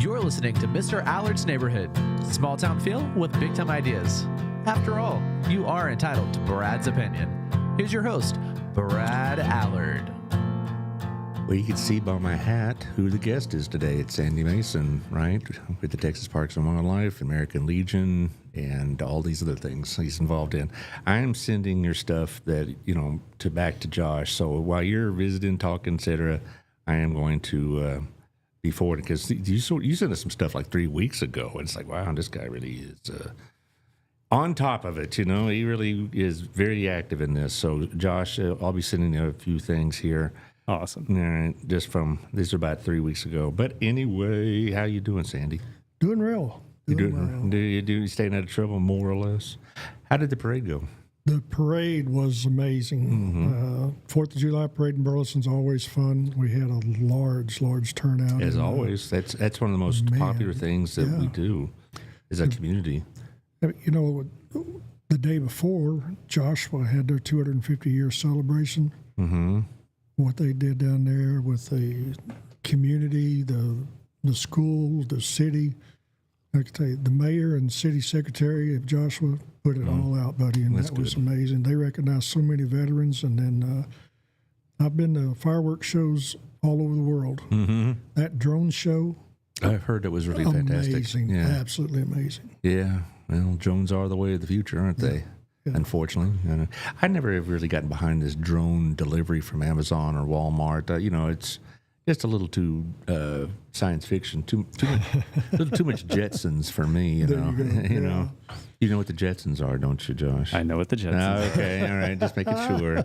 You're listening to Mr. Allard's Neighborhood. Small town feel with big time ideas. After all, you are entitled to Brad's opinion. Here's your host, Brad Allard. Well, you can see by my hat who the guest is today. It's Sandy Mason, right? With the Texas Parks and Wildlife, American Legion, and all these other things he's involved in. I am sending your stuff that, back to Josh. So while you're visiting, talking, etc., I am going to be forwarded because you sent us some stuff like 3 weeks ago. And it's like, wow, this guy really is on top of it. He really is very active in this. So, Josh, I'll be sending you a few things here. Awesome. These are about 3 weeks ago. But anyway, how you doing, Sandy? Doing real. Do you staying out of trouble, more or less? How did the parade go? The parade was amazing. 4th of July parade in Burleson's always fun. We had a large turnout. As always, that's one of the most popular things that we do is that community. The day before, Joshua had their 250-year celebration. Mm-hmm. What they did down there with the community, the school, the city. I can tell you, the mayor and city secretary of Joshua put it all out, buddy, and that was amazing. They recognized so many veterans, and then I've been to fireworks shows all over the world. Mm-hmm. That drone show, I've heard it was really fantastic. Amazing, absolutely amazing. Yeah, well, drones are the way of the future, aren't they? Yeah. Unfortunately, I never have really gotten behind this drone delivery from Amazon or Walmart. It's just a little too science fiction, too much Jetsons for me. You know what the Jetsons are, don't you, Josh? I know what the Jetsons are. Okay, all right, just making sure.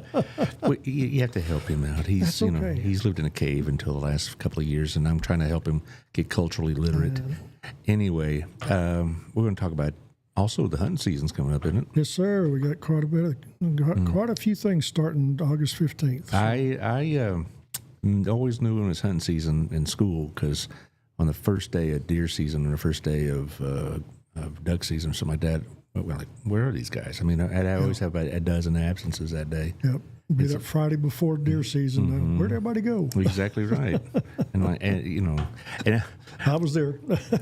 Well, you have to help him out. He's he's lived in a cave until the last couple of years, and I'm trying to help him get culturally literate. Anyway, we're going to talk about. Also, the hunting season's coming up, isn't it? Yes, sir. We got quite a few things starting August 15th. I always knew when it was hunting season in school because on the first day of deer season and the first day of duck season, so my dad went like, "Where are these guys?" I mean, I always have about a dozen absences that day. Yep. Be that Friday before deer season. Mm-hmm. Where'd everybody go? Exactly right. and I was there.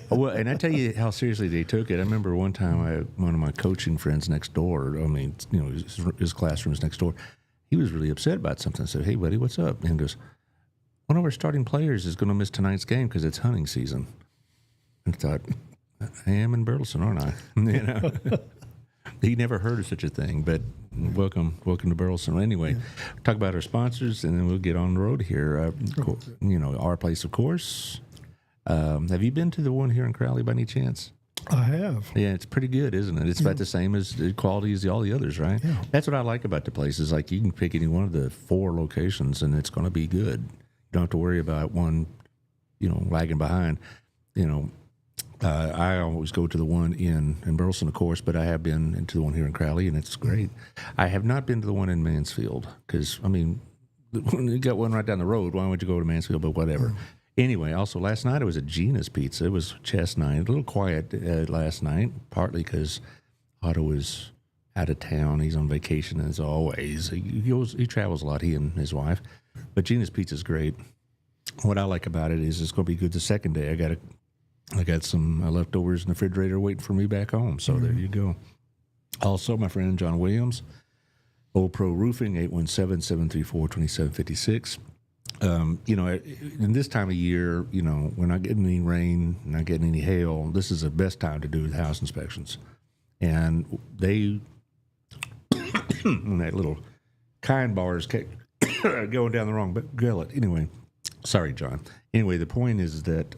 Well, and I tell you how seriously they took it. I remember one time one of my coaching friends next door. His classroom's next door. He was really upset about something. I said, "Hey, buddy, what's up?" And he goes, "One of our starting players is going to miss tonight's game because it's hunting season." And I thought, I am in Burleson, aren't I? He never heard of such a thing, but welcome to Burleson. Anyway, talk about our sponsors, and then we'll get on the road here. Our place, of course. Have you been to the one here in Crowley by any chance? I have. Yeah, it's pretty good, isn't it? It's about the same as the quality as all the others, right? Yeah. That's what I like about the place is like you can pick any one of the 4 locations, and it's going to be good. You don't have to worry about one, lagging behind. I always go to the one in Burleson, of course, but I have been into the one here in Crowley, and it's great. I have not been to the one in Mansfield because, you got one right down the road. Why would you go to Mansfield? But whatever. Anyway, also last night it was at Gina's Pizza. It was chest night. A little quiet last night, partly because Otto was out of town. He's on vacation as always. He travels a lot, he and his wife. But Gina's Pizza is great. What I like about it is it's going to be good the second day. I got some leftovers in the refrigerator waiting for me back home. So there you go. Also, my friend John Williams, Old Pro Roofing, 817-734-2756. In this time of year, we're not getting any rain, not getting any hail. This is the best time to do the house inspections. And they, that little kind bars kept going down the wrong gullet. Anyway, sorry, John. Anyway, the point is that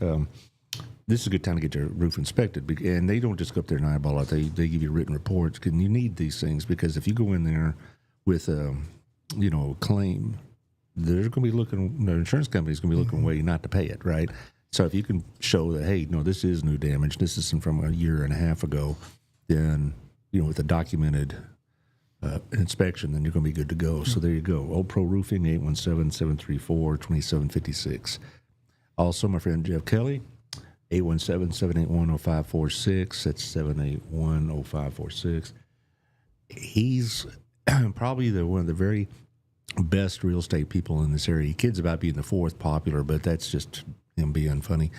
this is a good time to get your roof inspected. And they don't just go up there and eyeball it. They give you written reports. And you need these things because if you go in there with a claim, they're going to be looking, the insurance company's going to be looking away not to pay it, right? So if you can show that, hey, no, this is new damage, this isn't from a year and a half ago, then, with a documented inspection, then you're going to be good to go. So there you go. Old Pro Roofing, 817-734-2756. Also, my friend Jeff Kelly, 817-781-0546. That's 781-0546. He's probably one of the very best real estate people in this area. He kids about being the 4th popular, but that's just him being funny.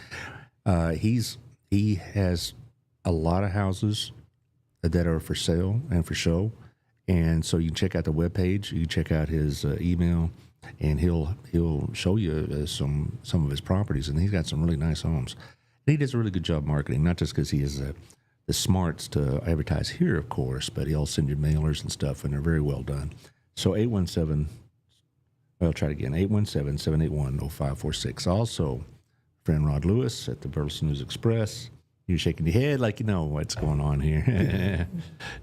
He has a lot of houses that are for sale and for show, and so you can check out the webpage. You can check out his email, and he'll show you some of his properties, and he's got some really nice homes. And he does a really good job marketing, not just because he has the smarts to advertise here, of course, but he'll send you mailers and stuff, and they're very well done. So 817, I'll try it again, 817-781-0546. Also, friend Rod Lewis at the Burleson News Express. You're shaking your head like you know what's going on here.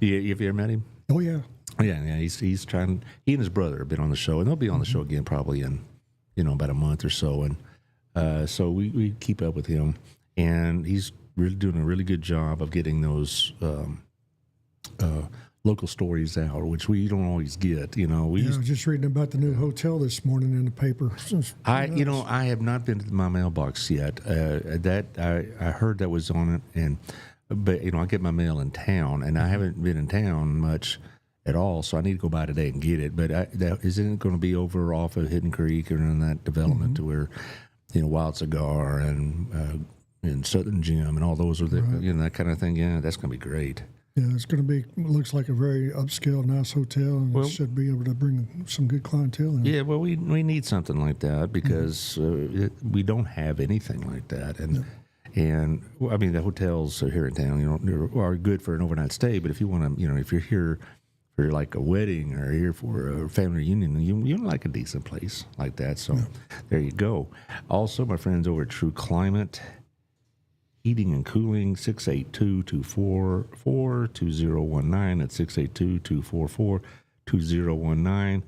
you ever met him? Oh, yeah. Yeah. He's trying. He and his brother have been on the show, and they'll be on the show again probably in about a month or so. And so we keep up with him, and he's really doing a really good job of getting those local stories out, which we don't always get. I was just reading about the new hotel this morning in the paper. I have not been to my mailbox yet. That I heard that was on it, but I get my mail in town, and I haven't been in town much at all, so I need to go by today and get it. But isn't it going to be over off of Hidden Creek or in that development to where Wild Cigar and Southern Gym and all those are that kind of thing? Yeah, that's going to be great. Yeah, it's going to be, looks like a very upscale, nice hotel, and it should be able to bring some good clientele in. Yeah, well, we need something like that because we don't have anything like that. And I mean, the hotels here in town, are good for an overnight stay, but if you want to, if you're here for like a wedding or here for a family reunion, you like a decent place like that. So there you go. Also, my friends over at True Climate Heating and Cooling, 682-244-2019. That's 682-244-2019.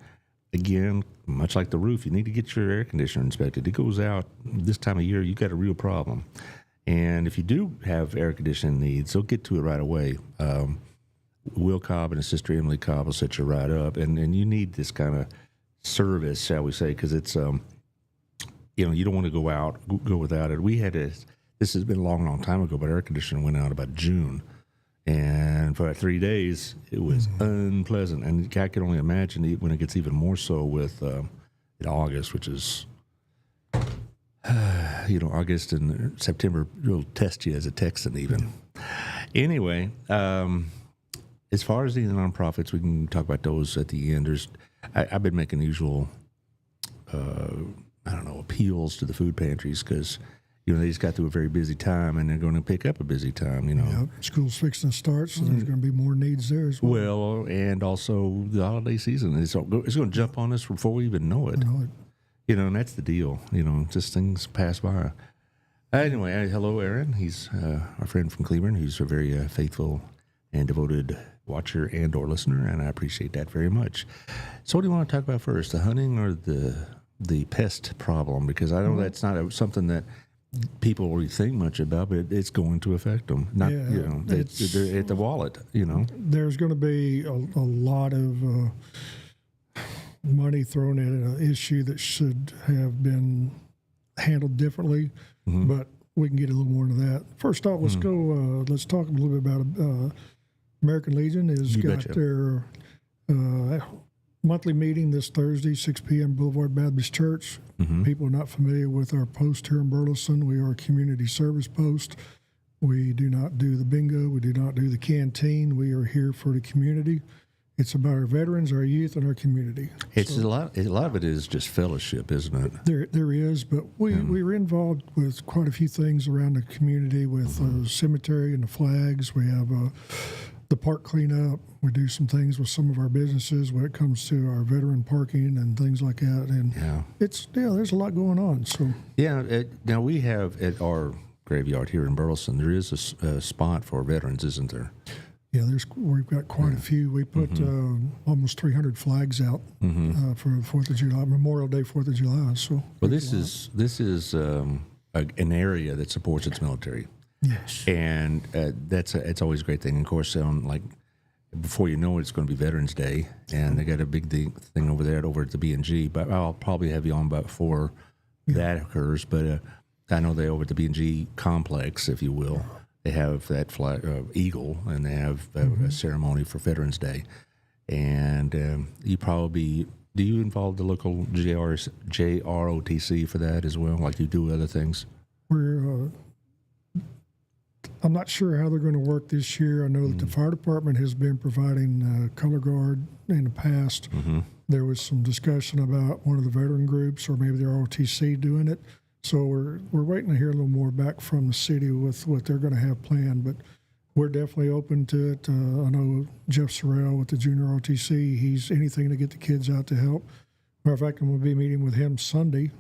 Again, much like the roof, you need to get your air conditioner inspected. It goes out this time of year, you got a real problem. And if you do have air conditioning needs, they'll get to it right away. Will Cobb and his sister Emily Cobb will set you right up. And you need this kind of service, shall we say, because it's, you don't want to go without it. We had this has been a long, long time ago, but air conditioning went out about June. And for 3 days, it was unpleasant. And I can only imagine when it gets even more so with in August, which is, August and September will test you as a Texan even. Anyway, as far as the nonprofits, we can talk about those at the end. I've been making the usual, appeals to the food pantries because, they just got through a very busy time, and they're going to pick up a busy time, Yep. School's fixing to start, so there's going to be more needs there as well. Well, and also the holiday season. It's going to jump on us before we even know it. And that's the deal. Just things pass by. Anyway, hello, Aaron. He's our friend from Cleveland, who's a very faithful and devoted watcher and or listener, and I appreciate that very much. So what do you want to talk about first, the hunting or the pest problem? Because I know that's not something that people really think much about, but it's going to affect them. Not, they're at the wallet, There's going to be a lot of money thrown at an issue that should have been handled differently, but we can get a little more into that. First off, let's go, let's talk a little bit about American Legion has got their monthly meeting this Thursday, 6 p.m. Boulevard Baptist Church. People are not familiar with our post here in Burleson. We are a community service post. We do not do the bingo. We do not do the canteen. We are here for the community. It's about our veterans, our youth, and our community. It's a lot of it is just fellowship, isn't it? There is, but we were involved with quite a few things around the community with the cemetery and the flags. We have the park cleanup. We do some things with some of our businesses when it comes to our veteran parking and things like that. And there's a lot going on. So now we have at our graveyard here in Burleson, there is a spot for veterans, isn't there? Yeah, we've got quite a few. We put almost 300 flags out for 4th of July, Memorial Day, 4th of July. So, well, this is an area that supports its military. Yes, and it's always a great thing. Of course, before you know it, it's going to be Veterans Day, and they got a big thing over at the B&G. But I'll probably have you on before that occurs. But I know they over at the B&G complex, if you will. They have that flag, eagle, and they have a ceremony for Veterans Day. And you probably do you involve the local JROTC for that as well, like you do other things? We're I'm not sure how they're going to work this year. I know that the fire department has been providing color guard in the past. There was some discussion about one of the veteran groups or maybe the ROTC doing it. So we're waiting to hear a little more back from the city with what they're going to have planned. But we're definitely open to it. I know Jeff Sorrell with the Junior ROTC, he's anything to get the kids out to help. Matter of fact, I'm going to be meeting with him Sunday.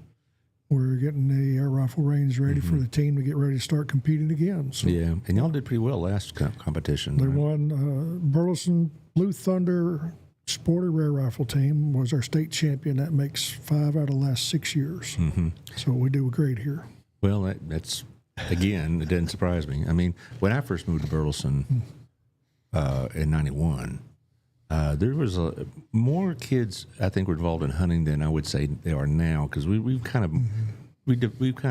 We're getting the air rifle range ready for the team to get ready to start competing again. So Yeah, and y'all did pretty well last competition. they right? won. Burleson Blue Thunder Sporter Air Rifle Team was our state champion. That makes 5 out of the last 6 years. So we do great here. Well, that's, again, it doesn't surprise me. I mean, when I first moved to Burleson in 91, there was more kids, I think, were involved in hunting than I would say they are now, because we've kind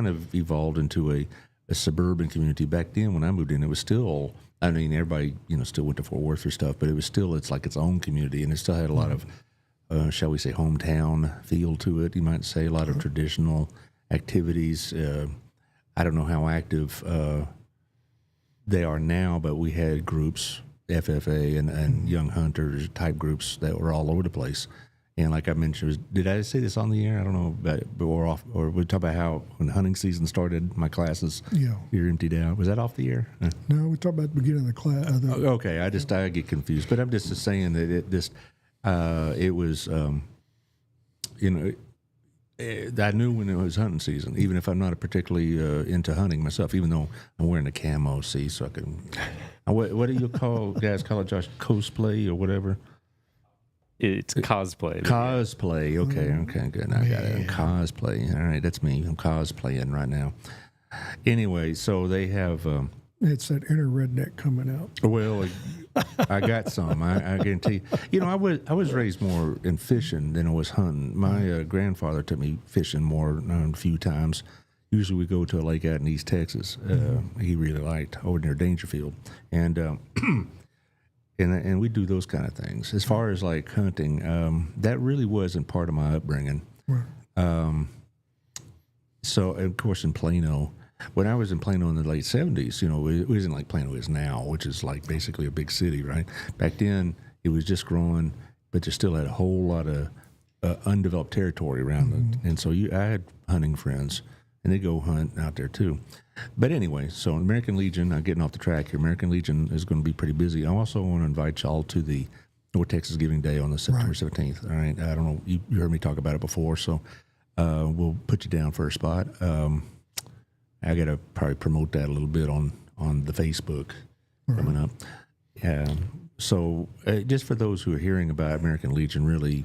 of evolved into a suburban community. Back then, when I moved in, it was still, I mean, everybody still went to Fort Worth for stuff, but it was still, it's like its own community, and it still had a lot of, shall we say, hometown feel to it. You might say a lot of traditional activities. I don't know how active they are now, but we had groups, FFA and young hunters type groups that were all over the place. And like I mentioned, did I say this on the air? I don't know, or we talk about how when hunting season started, my classes here emptied out. Was that off the air? No, we talked about the beginning of the class. Okay, I get confused, but I'm just saying that it was, I knew when it was hunting season, even if I'm not particularly into hunting myself, even though I'm wearing a camo, so I can. What do you guys call it, Josh? Cosplay or whatever? It's cosplay. Cosplay. Okay, good. I got it. I'm cosplay. All right, that's me. I'm cosplaying right now. Anyway, so they have. It's that inner redneck coming out. Well, I got some. I guarantee. I was raised more in fishing than I was hunting. My grandfather took me fishing more a few times. Usually we go to a lake out in East Texas. He really liked over near Dangerfield, and we do those kind of things. As far as like hunting, that really wasn't part of my upbringing. Right. So of course in Plano. When I was in Plano in the late 70s, it wasn't like Plano is now, which is like basically a big city, right? Back then, it was just growing, but you still had a whole lot of undeveloped territory around it. And so I had hunting friends, and they go hunt out there too. But anyway, so American Legion, I'm getting off the track here. American Legion is going to be pretty busy. I also want to invite y'all to the North Texas Giving Day on the September 17th. All right, I don't know, you heard me talk about it before, so we'll put you down for a spot. I got to probably promote that a little bit on the Facebook coming up. So just for those who are hearing about American Legion really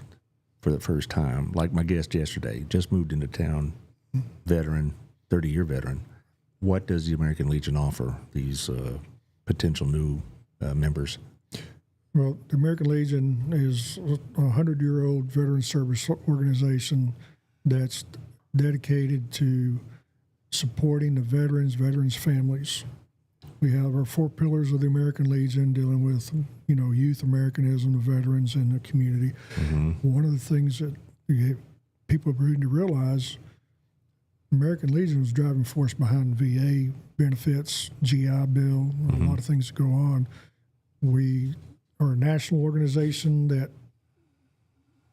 for the first time, like my guest yesterday, just moved into town, veteran, 30-year veteran. What does the American Legion offer these potential new members? Well, the American Legion is a 100-year-old veteran service organization that's dedicated to supporting the veterans' families. We have our 4 pillars of the American Legion dealing with, youth Americanism, the veterans, and the community. One of the things that people need to realize, American Legion was the driving force behind VA benefits, GI Bill, a lot of things that go on. We are a national organization that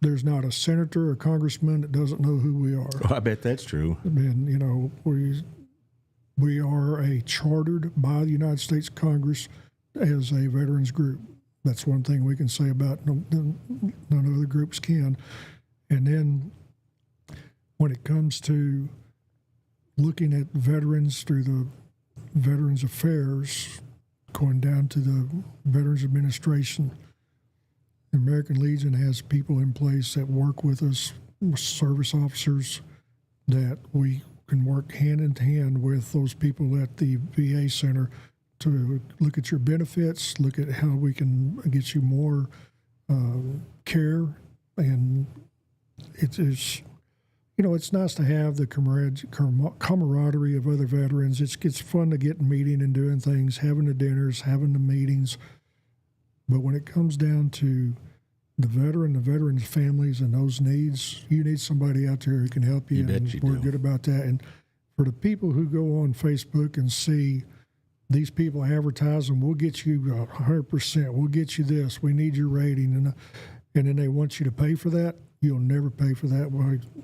there's not a senator or congressman that doesn't know who we are. Oh, I bet that's true. And, we are chartered by the United States Congress as a veterans group. That's one thing we can say about none other groups can. And then when it comes to looking at veterans through the Veterans Affairs, going down to the Veterans Administration, the American Legion has people in place that work with us, service officers, that we can work hand in hand with those people at the VA center to look at your benefits, look at how we can get you more care. And it's nice to have the camaraderie of other veterans. It's fun to get in meeting and doing things, having the dinners, having the meetings. But when it comes down to the veterans' families and those needs, you need somebody out there who can help you. You bet and you we're do. good about that. And for the people who go on Facebook and see these people advertise them. We'll get you 100%. We'll get you this. We need your rating, and then they want you to pay for that. You'll never pay for that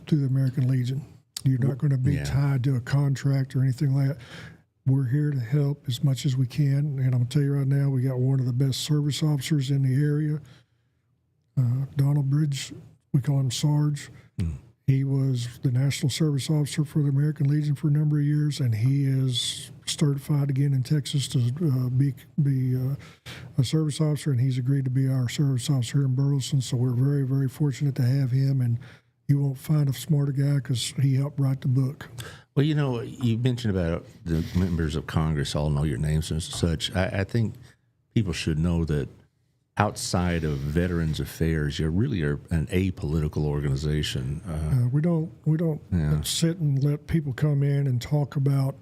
through the American Legion. You're not going to be tied to a contract or anything like that. We're here to help as much as we can. And I'll tell you right now, we got one of the best service officers in the area, Donald Bridge. We call him Sarge. He was the National Service Officer for the American Legion for a number of years, and he is certified again in Texas to be a service officer, and he's agreed to be our service officer here in Burleson. So we're very, very fortunate to have him, and you won't find a smarter guy because he helped write the book. Well, you mentioned about the members of Congress all know your names and such. I think people should know that outside of Veterans Affairs, you really are an apolitical organization. We don't sit and let people come in and talk about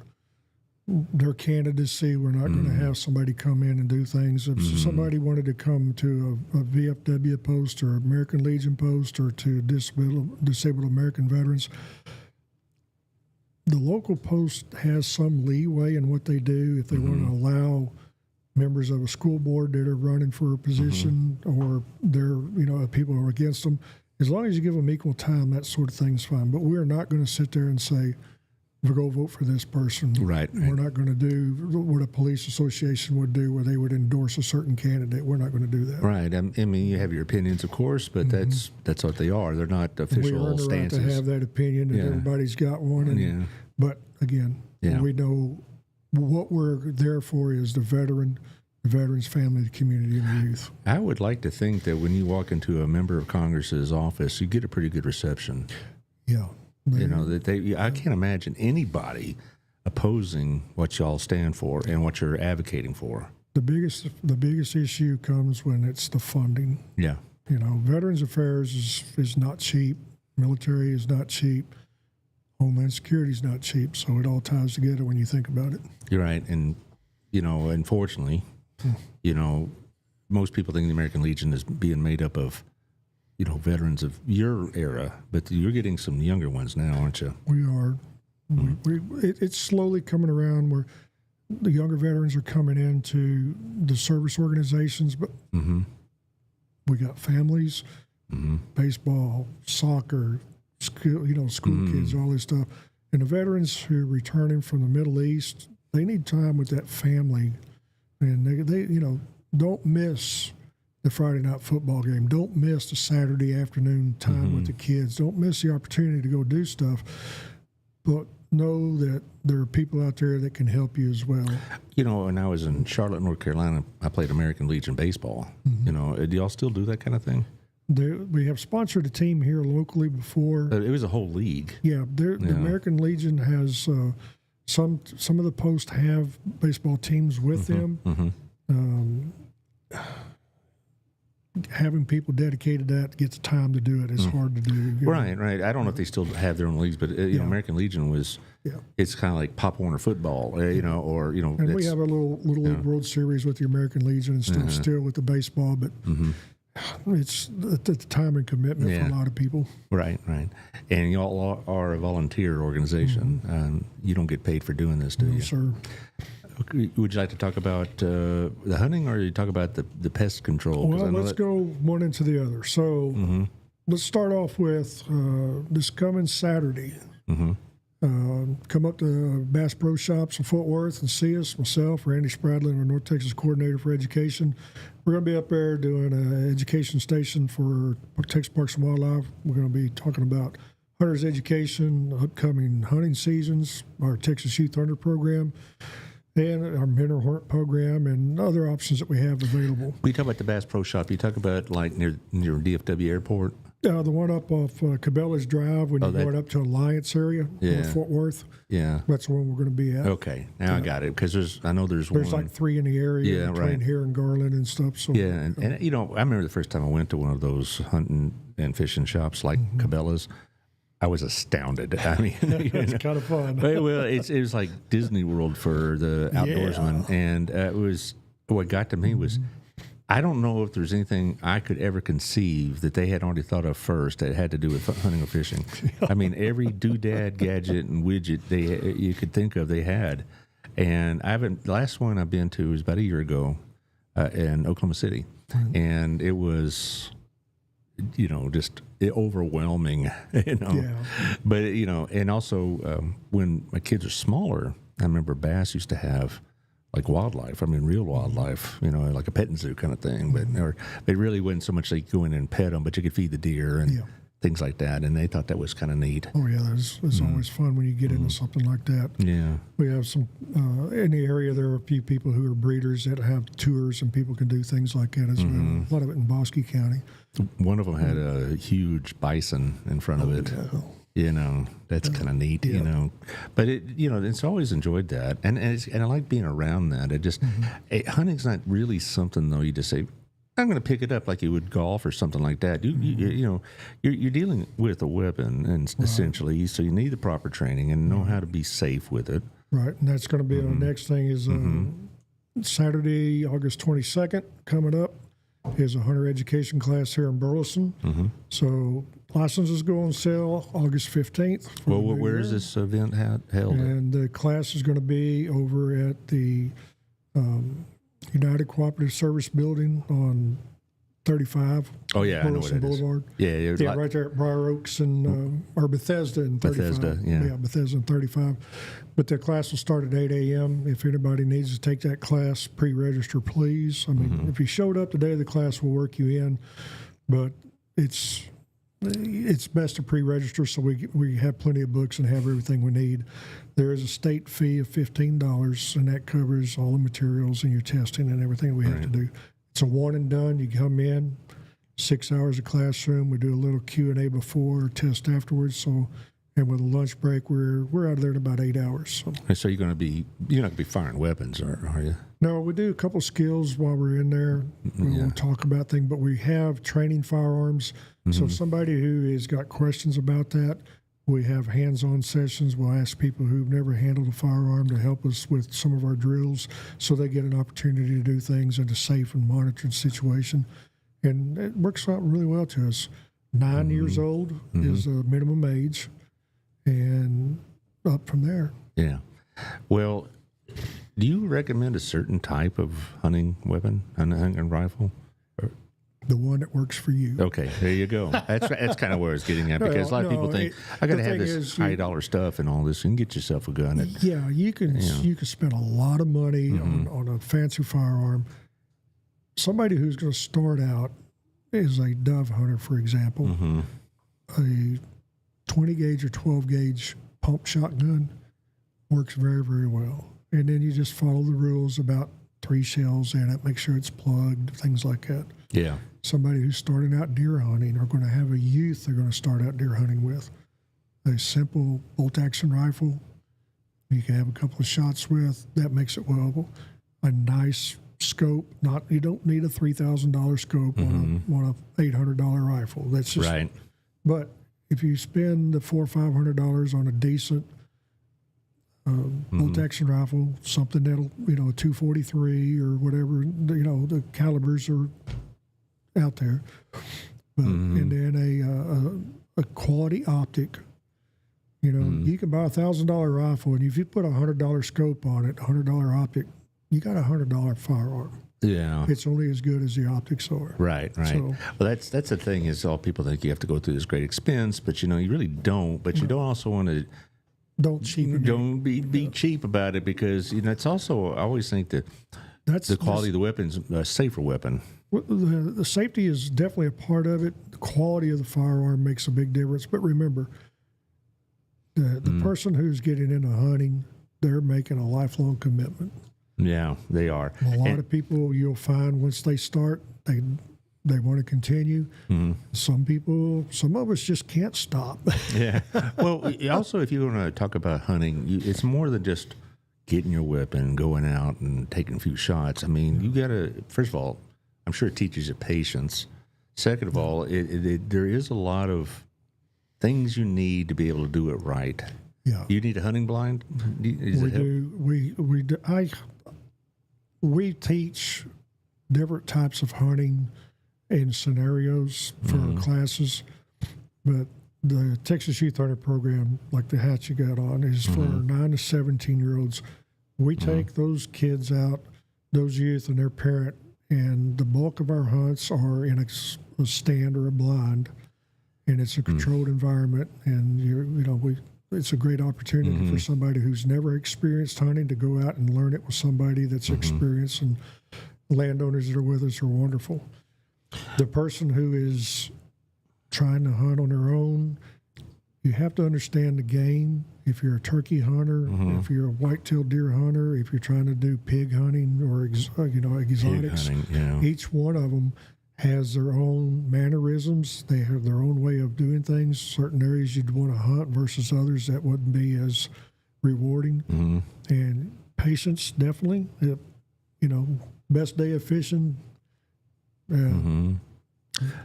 their candidacy. We're not going to have somebody come in and do things. If somebody wanted to come to a VFW post or American Legion post or to disabled American veterans, the local post has some leeway in what they do if they want to allow members of a school board that are running for a position or they're, people are against them. As long as you give them equal time, that sort of thing's fine. But we're not going to sit there and say, we'll go vote for this person. Right. We're not going to do what a police association would do where they would endorse a certain candidate. We're not going to do that. Right. I mean, you have your opinions, of course, but that's what they are. They're not official we earn the right stances. to have that opinion, and everybody's got one. And, but again, we know what we're there for is the veterans, family, the community, and the youth. I would like to think that when you walk into a member of Congress's office, you get a pretty good reception. Yeah. I can't imagine anybody opposing what y'all stand for and what you're advocating for. The biggest issue comes when it's the funding. Yeah. Veterans Affairs is not cheap. Military is not cheap. Homeland Security is not cheap. So it all ties together when you think about it. You're right. And, unfortunately, most people think the American Legion is being made up of, veterans of your era, but you're getting some younger ones now, aren't you? We are. It's slowly coming around where the younger veterans are coming into the service organizations, but we got families, baseball, soccer, school kids, all this stuff. And the veterans who are returning from the Middle East, they need time with that family. And they don't miss the Friday night football game. Don't miss the Saturday afternoon time with the kids. Don't miss the opportunity to go do stuff. But know that there are people out there that can help you as well. When I was in Charlotte, North Carolina, I played American Legion baseball. Do y'all still do that kind of thing? We have sponsored a team here locally before. It was a whole league. Yeah, the American Legion has some of the posts have baseball teams with them. Having people dedicated to that to get the time to do it is hard to do. Right. I don't know if they still have their own leagues, but American Legion was. Yeah. It's kind of like Pop Warner football, And we have a little League World Series with the American Legion and stuff still with the baseball, but it's the time and commitment for a lot of people. Right. And y'all are a volunteer organization. You don't get paid for doing this, do you? No, sir. Okay. Would you like to talk about the hunting, or you talk about the pest control? Well, let's go one into the other. So let's start off with this coming Saturday. Come up to Bass Pro Shops in Fort Worth and see us. Myself, Randy Spradlin, our North Texas Coordinator for Education. We're going to be up there doing an education station for Texas Parks and Wildlife. We're going to be talking about hunters education, upcoming hunting seasons, our Texas Youth Hunter program, and our Mineral Hunt program, and other options that we have available. When you talk about the Bass Pro Shop, you talk about like near DFW Airport? The one up off Cabela's Drive when you're going up to Alliance area, Fort Worth. Yeah. That's the one we're going to be at. Okay. Now I got it. Because I know there's one. Like 3 in the area between here and Garland and stuff. So, and I remember the first time I went to one of those hunting and fishing shops like Cabela's. I was astounded. I mean, it's kind of fun. It was like Disney World for the outdoorsman, and it was what got to me was I don't know if there's anything I could ever conceive that they had already thought of first that had to do with hunting or fishing. I mean, every doodad, gadget, and widget you could think of, they had. And I haven't. The last one I've been to was about a year ago in Oklahoma City, and it was, just overwhelming. But and also when my kids are smaller, I remember Bass used to have like wildlife. I mean, real wildlife. Like a petting zoo kind of thing. But they really wasn't so much like go in and pet them, but you could feed the deer and things like that. And they thought that was kind of neat. Oh yeah, it's always fun when you get into something like that. Yeah, we have some in the area. There are a few people who are breeders that have tours, and people can do things like that as well. A lot of it in Bosque County. One of them had a huge bison in front of it. That's kind of neat. But it's always enjoyed that, and I like being around that. It just hunting's not really something though. You just say, I'm going to pick it up like you would golf or something like that. You're dealing with a weapon, and essentially, so you need the proper training and know how to be safe with it. Right, and that's going to be our next thing is Saturday, August 22nd, coming up, is a hunter education class here in Burleson. So licenses go on sale August 15th. Well, where is this event held? And the class is going to be over at the United Cooperative Service Building on 35. Oh yeah, I know what it Boulevard. Is. Yeah, right there at Briar Oaks and or Bethesda and 35. Bethesda and 35. But the class will start at 8 a.m. If anybody needs to take that class, pre-register, please. I mean, if you showed up the day of the class, we'll work you in. But it's best to pre-register so we have plenty of books and have everything we need. There is a state fee of $15, and that covers all the materials and your testing and everything we have to do. It's a one and done. You come in, 6 hours of classroom. We do a little Q&A before, test afterwards. And with a lunch break, we're out of there in about 8 hours. So you're not going to be firing weapons, are you? No, we do a couple skills while we're in there. We'll talk about things, but we have training firearms. So somebody who has got questions about that, we have hands-on sessions. We'll ask people who've never handled a firearm to help us with some of our drills so they get an opportunity to do things in a safe and monitored situation. And it works out really well to us. 9 years old is the minimum age, and up from there. Yeah. Well, do you recommend a certain type of hunting weapon, hunting rifle? The one that works for you. Okay, there you go. That's kind of where I was getting at, because a lot of people think I got to have this $high stuff and all this. You can get yourself a gun. You can spend a lot of money on a fancy firearm. Somebody who's going to start out is a dove hunter, for example. A 20 gauge or 12 gauge pump shotgun works very, very well. And then you just follow the rules about 3 shells in it, make sure it's plugged, things like that. Yeah. Somebody who's starting out deer hunting are going to have a youth they're going to start out deer hunting with. A simple bolt-action rifle you can have a couple of shots with. That makes it wearable. A nice scope. You don't need a $3,000 scope on a $800 rifle. That's just right. But if you spend the $400 or $500 on a decent bolt-action rifle, something that'll, a 243 or whatever, the calibers are out there. But, and then a quality optic. You can buy a $1,000 rifle, and if you put a $100 scope on it, $100 optic, you got a $100 firearm. Yeah, it's only as good as the optics are. Right. So, well, that's the thing is all people think you have to go through this great expense, but you really don't. But you don't also want to. Don't be cheap about it, because it's also, I always think that the quality of the weapon's a safer weapon. The safety is definitely a part of it. The quality of the firearm makes a big difference. But remember, the person who's getting into hunting, they're making a lifelong commitment. Yeah, they are. A lot of people you'll find once they start, they want to continue. Some of us just can't stop. Yeah. Well, also, if you're going to talk about hunting, it's more than just getting your weapon, going out and taking a few shots. I mean, you got to, first of all, I'm sure it teaches you patience. Second of all, there is a lot of things you need to be able to do it right. Yeah. You need a hunting blind? We teach different types of hunting and scenarios for our classes, but the Texas Youth Hunter program, like the hat you got on, is for 9 to 17-year-olds. We take those kids out, those youth and their parent, and the bulk of our hunts are in a stand or a blind, and it's a controlled environment, and it's a great opportunity for somebody who's never experienced hunting to go out and learn it with somebody that's experienced, and landowners that are with us are wonderful. The person who is trying to hunt on their own, you have to understand the game. If you're a turkey hunter, if you're a white-tailed deer hunter, if you're trying to do pig hunting or exotics, each one of them has their own mannerisms. They have their own way of doing things. Certain areas you'd want to hunt versus others that wouldn't be as rewarding. And patience, definitely. Best day of fishing.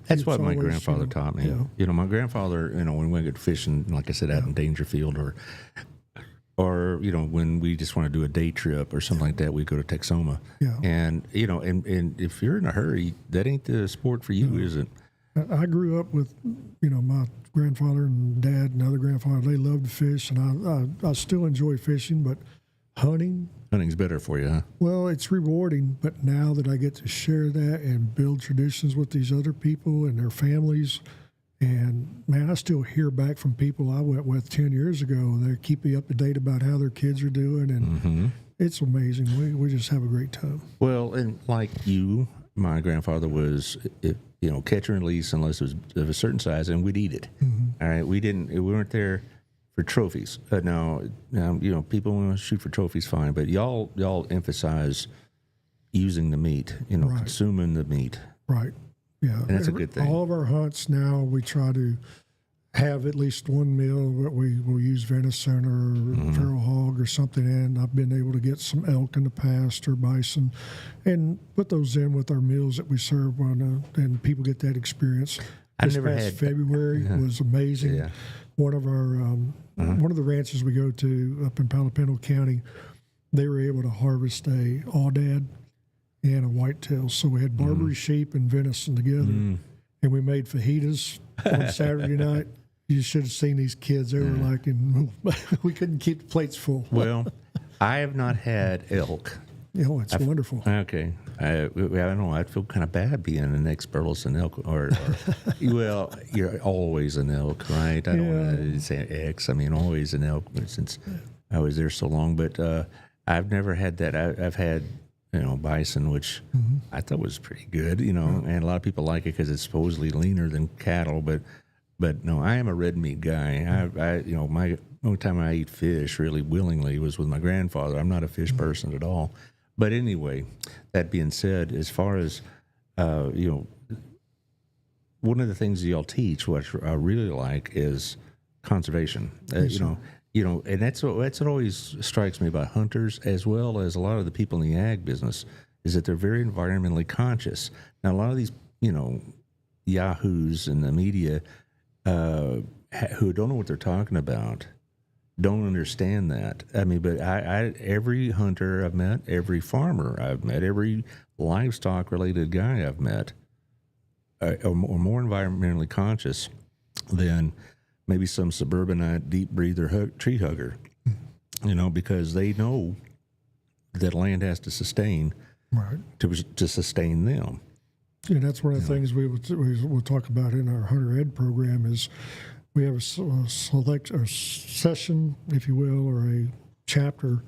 That's what my always, grandfather taught me. My grandfather, when we get fishing, like I said, out in Dangerfield, or when we just want to do a day trip or something like that, we go to Texoma. And and if you're in a hurry, that ain't the sport for you, is it? I grew up with my grandfather and dad and other grandfather. They loved to fish, and I still enjoy fishing, but hunting's better for you, huh? Well, it's rewarding, but now that I get to share that and build traditions with these other people and their families, and man, I still hear back from people I went with 10 years ago. They keep me up to date about how their kids are doing, and it's amazing. We just have a great time. Well, and like you, my grandfather was, catch and release unless it was of a certain size, and we'd eat it. All right, we weren't there for trophies. Now, people want to shoot for trophies, fine, but y'all emphasize using the meat, consuming the meat. Right. Yeah. And that's a good thing. All of our hunts now, we try to have at least one meal that we will use venison or feral hog or something in. I've been able to get some elk in the past or bison and put those in with our meals that we serve and people get that experience. I've never had February was amazing. Yeah. One of our one of the ranches we go to up in Palo Pinto County, they were able to harvest a aoudad and a whitetail. So we had Barbary sheep and venison together, and we made fajitas on Saturday night. You should have seen these kids. They were like, we couldn't keep the plates full. Well, I have not had elk. It's wonderful. Okay. I don't know. I'd feel kind of bad being an ex-Burleson elk. Or well, you're always an elk, right? I don't want to say ex. I mean, always an elk since I was there so long. But I've never had that. I've had, bison, which I thought was pretty good, and a lot of people like it because it's supposedly leaner than cattle. But no, I am a red meat guy. My only time I eat fish really willingly was with my grandfather. I'm not a fish person at all. But anyway, that being said, as far as, one of the things y'all teach, which I really like, is conservation. And that's what always strikes me about hunters, as well as a lot of the people in the ag business, is that they're very environmentally conscious. Now, a lot of these, yahoos in the media who don't know what they're talking about don't understand that. I mean, but I every hunter I've met, every farmer I've met, every livestock-related guy I've met are more environmentally conscious than maybe some suburbanite deep breather tree hugger, because they know that land has to sustain to sustain them. And that's one of the things we'll talk about in our hunter ed program is we have a session, if you will, or a chapter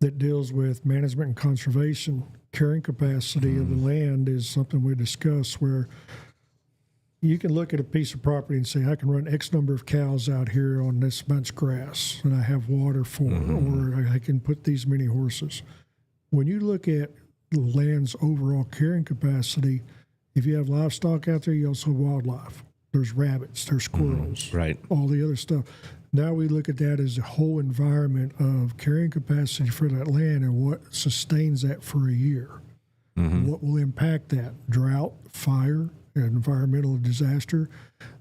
that deals with management and conservation. Carrying capacity of the land is something we discuss, where you can look at a piece of property and say, I can run X number of cows out here on this much grass, and I have water for it, or I can put these many horses. When you look at the land's overall carrying capacity, if you have livestock out there, you also have wildlife. There's rabbits, there's squirrels, all the other stuff. Now we look at that as a whole environment of carrying capacity for that land and what sustains that for a year. What will impact that? Drought, fire, environmental disaster.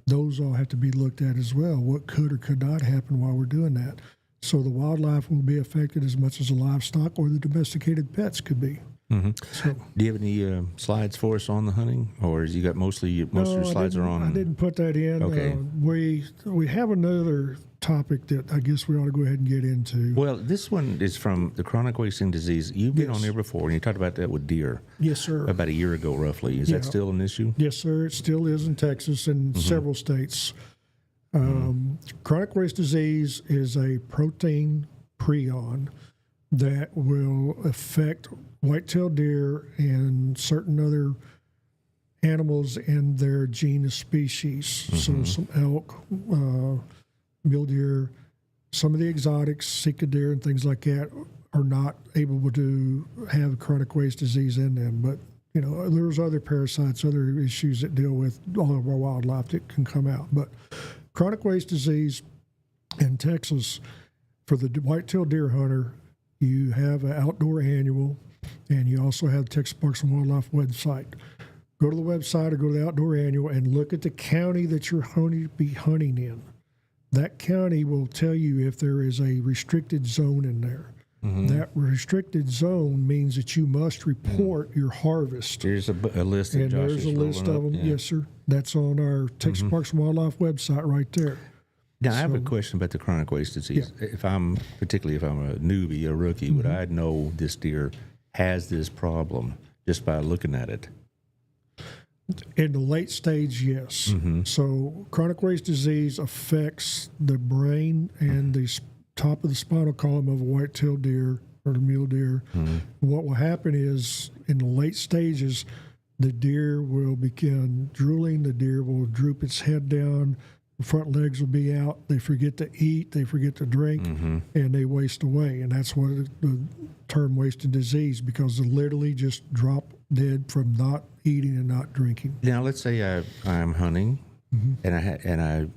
Those all have to be looked at as well. What could or could not happen while we're doing that? So the wildlife will be affected as much as the livestock or the domesticated pets could be. So, Do you have any slides for us on the hunting, or is you got most of your slides are on? I didn't put that in. Okay. We have another topic that I guess we ought to go ahead and get into. Well, this one is from the chronic wasting disease. You've been on there before, and you talked about that with deer. Yes, sir. About a year ago, roughly. Is Yeah. that still an issue? Yes, sir. It still is in Texas and several states. Chronic waste disease is a protein prion that will affect white-tailed deer and certain other animals in their genus species. So some elk, mule deer, some of the exotics, Sika deer and things like that are not able to have chronic waste disease in them. But, there's other parasites, other issues that deal with all of our wildlife that can come out. But chronic waste disease in Texas, for the white-tailed deer hunter, you have an outdoor annual, and you also have the Texas Parks and Wildlife website. Go to the website or go to the outdoor annual and look at the county that you're going to be hunting in. That county will tell you if there is a restricted zone in there. That restricted zone means that you must report your harvest. There's a list that And Josh there's is a list rolling of them. up. Yeah. Yes, sir. That's on our Texas Parks and Wildlife website right there. Now, I have a question about the chronic waste disease. Particularly if I'm a newbie, a rookie, would I know this deer has this problem just by looking at it? In the late stage, yes. So chronic waste disease affects the brain and the top of the spinal column of a white-tailed deer or the mule deer. What will happen is in the late stages, the deer will begin drooling. The deer will droop its head down. The front legs will be out. They forget to eat. They forget to drink, and they waste away. And that's what the term wasted disease, because they literally just drop dead from not eating and not drinking. Now, let's say I'm hunting and I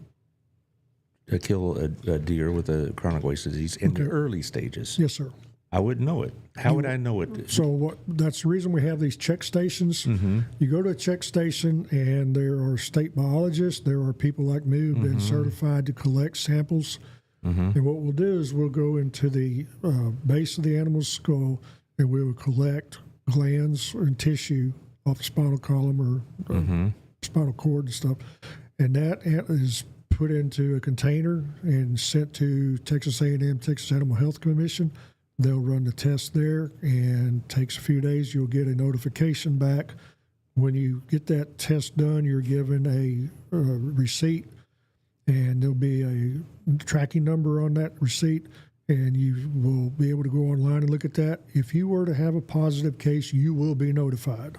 kill a deer with a chronic waste disease in the early stages. Yes, sir. I wouldn't know it. How would I know it? So that's the reason we have these check stations. You go to a check station, and there are state biologists. There are people like me who've been certified to collect samples. And what we'll do is we'll go into the base of the animal's skull, and we will collect glands and tissue off the spinal column or spinal cord and stuff. And that is put into a container and sent to Texas A&M, Texas Animal Health Commission. They'll run the test there, and it takes a few days. You'll get a notification back. When you get that test done, you're given a receipt, and there'll be a tracking number on that receipt, and you will be able to go online and look at that. If you were to have a positive case, you will be notified.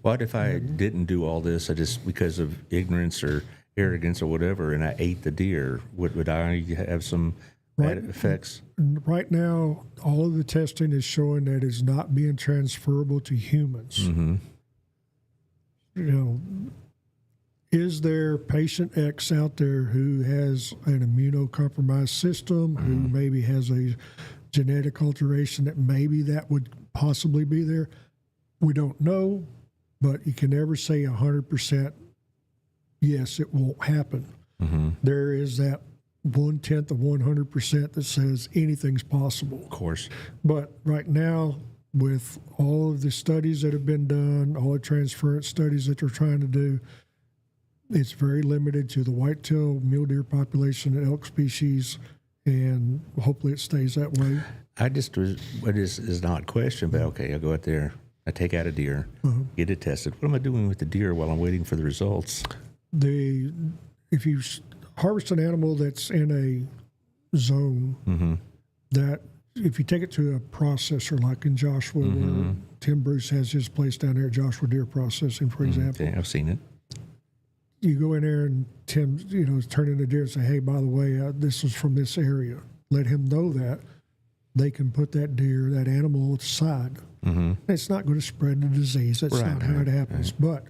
What if I didn't do all this, I just because of ignorance or arrogance or whatever, and I ate the deer? Would I have some bad effects? Right now, all of the testing is showing that it's not being transferable to humans. Is there patient X out there who has an immunocompromised system, who maybe has a genetic alteration that maybe that would possibly be there? We don't know, but you can never say 100%, yes, it won't happen. There is that 1/10 of 100% that says anything's possible. Of course. But right now, with all of the studies that have been done, all the transference studies that they're trying to do, it's very limited to the white-tailed mule deer population and elk species, and hopefully it stays that way. It is an odd question, but okay, I'll go out there, I take out a deer, get it tested. What am I doing with the deer while I'm waiting for the results? If you harvest an animal that's in a zone that if you take it to a processor like in Joshua, where Tim Bruce has his place down there, Joshua Deer Processing, for example. Okay, I've seen it. You go in there and Tim, turn in the deer and say, hey, by the way, this was from this area. Let him know that. They can put that deer, that animal aside. It's not going to spread the disease. That's not how it happens. But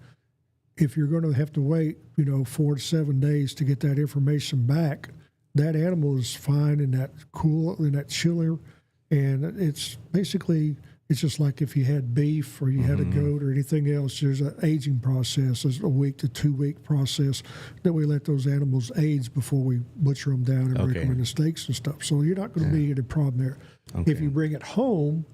if you're going to have to wait, 4 to 7 days to get that information back, that animal is fine in that cool, in that chiller. And it's basically, it's just like if you had beef or you had a goat or anything else, there's an aging process. There's a 1 to 2 week process that we let those animals age before we butcher them down and break them into steaks and stuff. So you're not going to be any problem there. If you bring it home,